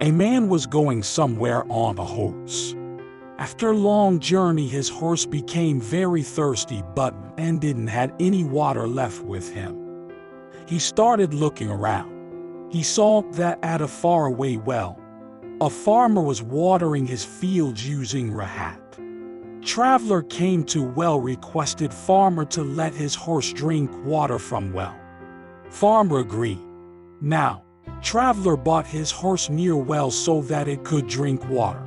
A man was going somewhere on a horse. After a long journey, his horse became very thirsty and didn't have any water left with him. He started looking around. He saw that at a faraway well, a farmer was watering his fields using rahat. Traveler came to well, requested farmer to let his horse drink water from well. Farmer agreed. Now, traveler brought his horse near well so that it could drink water.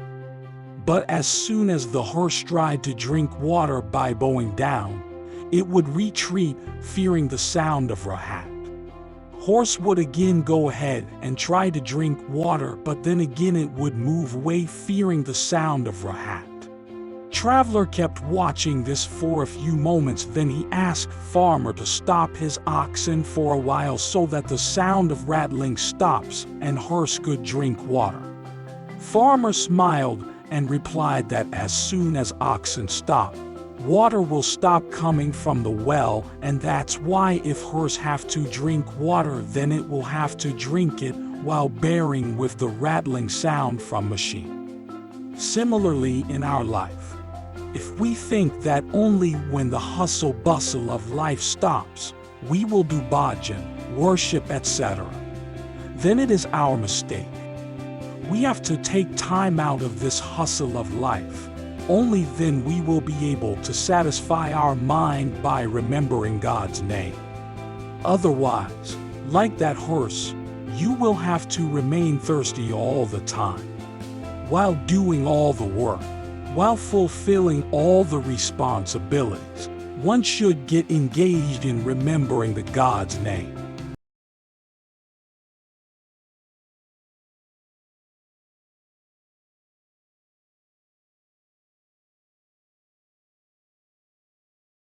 But as soon as the horse tried to drink water by bowing down, it would retreat, fearing the sound of rahat. Horse would again go ahead and try to drink water, but then again it would move away, fearing the sound of rahat. Traveler kept watching this for a few moments, then he asked farmer to stop his oxen for a while so that the sound of rattling stops and horse could drink water. Farmer smiled and replied that as soon as oxen stop, water will stop coming from the well, and that's why if horse have to drink water, then it will have to drink it while bearing with the rattling sound from machine. Similarly in our life, if we think that only when the hustle bustle of life stops, we will do bhajan, worship, etc., then it is our mistake. We have to take time out of this hustle of life. Only then we will be able to satisfy our mind by remembering God's name. Otherwise, like that horse, you will have to remain thirsty all the time. While doing all the work, while fulfilling all the responsibilities, one should get engaged in remembering the God's name.